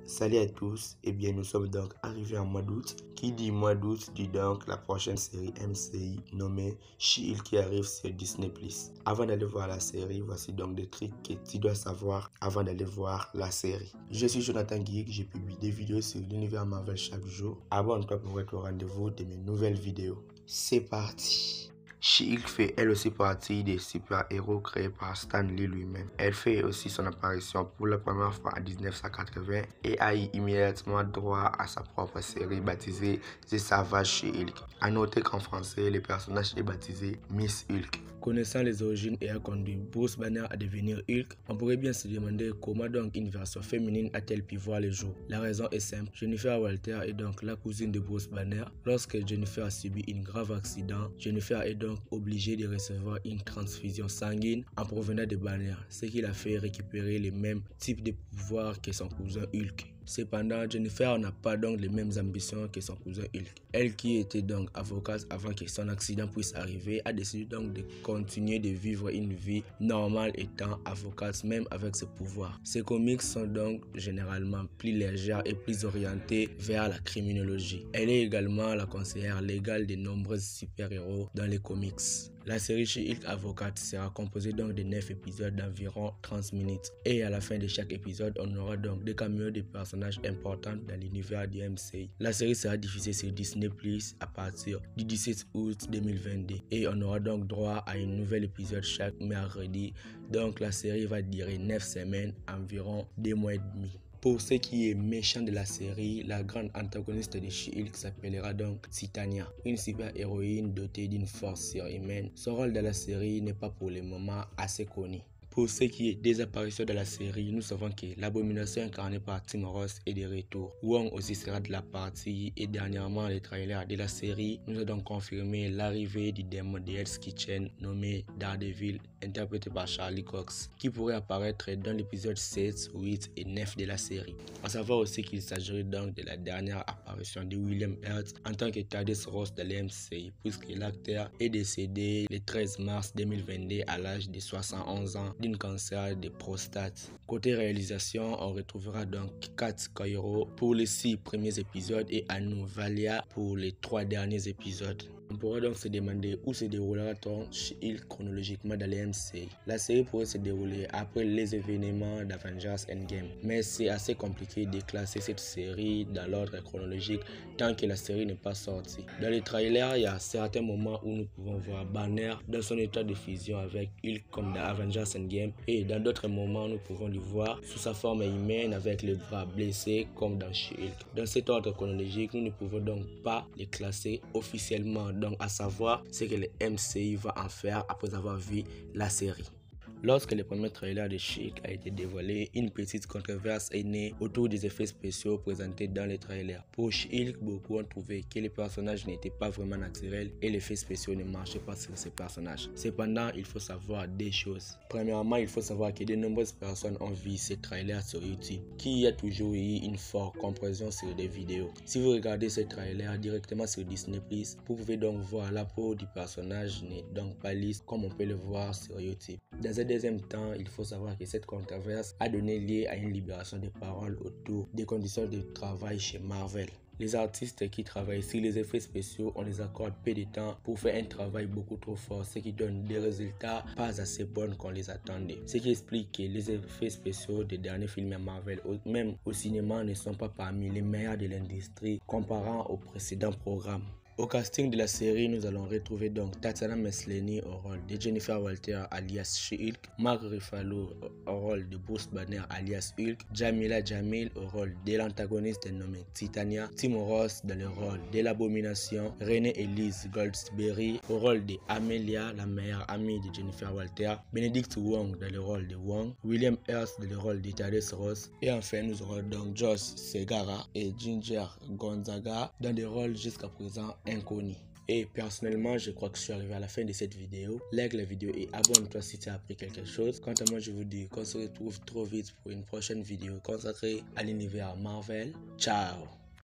Salut à tous, et bien nous sommes donc arrivés en mois d'août. Qui dit mois d'août dit donc la prochaine série MCI nommée She-Hulk qui arrive sur Disney+. Avant d'aller voir la série, voici donc des trucs que tu dois savoir avant d'aller voir la série. Je suis Jonathan Geek, j'ai publié des vidéos sur l'univers Marvel chaque jour. Abonne-toi pour être au rendez-vous de mes nouvelles vidéos. C'est parti! She-Hulk fait elle aussi partie des super-héros créés par Stan Lee lui-même. Elle fait aussi son apparition pour la première fois en 1980 et a eu immédiatement droit à sa propre série baptisée The Savage She-Hulk. A noter qu'en français, le personnage est baptisé Miss Hulk. Connaissant les origines ayant conduit Bruce Banner à devenir Hulk, on pourrait bien se demander comment donc une version féminine a-t-elle pu voir le jour. La raison est simple, Jennifer Walters est donc la cousine de Bruce Banner. Lorsque Jennifer a subi un grave accident, Jennifer est donc obligée de recevoir une transfusion sanguine en provenance de Banner, ce qui l'a fait récupérer les mêmes types de pouvoirs que son cousin Hulk. Cependant, Jennifer n'a pas donc les mêmes ambitions que son cousin Hulk. Elle qui était donc avocate avant que son accident puisse arriver, a décidé donc de continuer de vivre une vie normale étant avocate même avec ses pouvoirs. Ces comics sont donc généralement plus légères et plus orientés vers la criminologie. Elle est également la conseillère légale de nombreux super-héros dans les comics. La série She-Hulk Avocate sera composée donc de 9 épisodes d'environ 30 minutes. Et à la fin de chaque épisode, on aura donc des caméos de personnages importants dans l'univers du MCU. La série sera diffusée sur Disney+ à partir du 17 août 2022. Et on aura donc droit à un nouvel épisode chaque mercredi. Donc la série va durer 9 semaines, environ 2 mois et demi. Pour ce qui est méchant de la série, la grande antagoniste de She-Hulk s'appellera donc Titania, une super-héroïne dotée d'une force surhumaine. Son rôle dans la série n'est pas pour le moment assez connu. Pour ce qui est des apparitions de la série, nous savons que l'Abomination incarnée par Tim Roth est de retour. Wong aussi sera de la partie et dernièrement les trailers de la série nous ont donc confirmé l'arrivée du démon de Hell's Kitchen nommé Daredevil, interprété par Charlie Cox, qui pourrait apparaître dans l'épisode 7, 8 et 9 de la série. À savoir aussi qu'il s'agirait donc de la dernière apparition de William Hurt en tant que Thaddeus Ross de l'MCU, puisque l'acteur est décédé le 13 mars 2022 à l'âge de 71 ans d'un cancer de prostate. Côté réalisation, on retrouvera donc Kat Coiro pour les 6 premiers épisodes et Anu Valia pour les 3 derniers épisodes. On pourra donc se demander où se déroulera-t-on She-Hulk chronologiquement dans les MCU. La série pourrait se dérouler après les événements d'Avengers Endgame, mais c'est assez compliqué de classer cette série dans l'ordre chronologique tant que la série n'est pas sortie. Dans les trailers, il y a certains moments où nous pouvons voir Banner dans son état de fusion avec Hulk comme dans Avengers Endgame, et dans d'autres moments nous pouvons le voir sous sa forme humaine avec les bras blessés comme dans She-Hulk. Dans cet ordre chronologique, nous ne pouvons donc pas les classer officiellement, donc à savoir ce que le MCU va en faire après avoir vu la série. Lorsque le premier trailer de She-Hulk a été dévoilé, une petite controverse est née autour des effets spéciaux présentés dans les trailers. Pour She-Hulk, beaucoup ont trouvé que les personnages n'étaient pas vraiment naturels et les effets spéciaux ne marchaient pas sur ces personnages. Cependant, il faut savoir des choses. Premièrement, il faut savoir que de nombreuses personnes ont vu ces trailers sur YouTube, qui a toujours eu une forte compréhension sur des vidéos. Si vous regardez ces trailers directement sur Disney+, vous pouvez donc voir la peau du personnage n'est donc pas lisse comme on peut le voir sur YouTube. Dans un deuxième temps, il faut savoir que cette controverse a donné lieu à une libération de parole autour des conditions de travail chez Marvel. Les artistes qui travaillent sur les effets spéciaux, on les accorde peu de temps pour faire un travail beaucoup trop fort, ce qui donne des résultats pas assez bons qu'on les attendait. Ce qui explique que les effets spéciaux des derniers films Marvel, même au cinéma, ne sont pas parmi les meilleurs de l'industrie comparant aux précédents programmes. Au casting de la série, nous allons retrouver donc Tatiana Maslany au rôle de Jennifer Walters alias She-Hulk, Mark Ruffalo au rôle de Bruce Banner alias Hulk, Jamila Jamil au rôle de l'antagoniste dénommée Titania, Tim Roth dans le rôle de l'Abomination, Renée Elise Goldsberry au rôle de Amelia, la meilleure amie de Jennifer Walters, Benedict Wong dans le rôle de Wong, William Hurt dans le rôle de Thaddeus Ross, et enfin nous aurons donc Josh Segarra et Ginger Gonzaga dans des rôles jusqu'à présent inconnus. Et personnellement, je crois que je suis arrivé à la fin de cette vidéo. Like la vidéo et abonne-toi si tu as appris quelque chose. Quant à moi, je vous dis qu'on se retrouve trop vite pour une prochaine vidéo consacrée à l'univers Marvel. Ciao!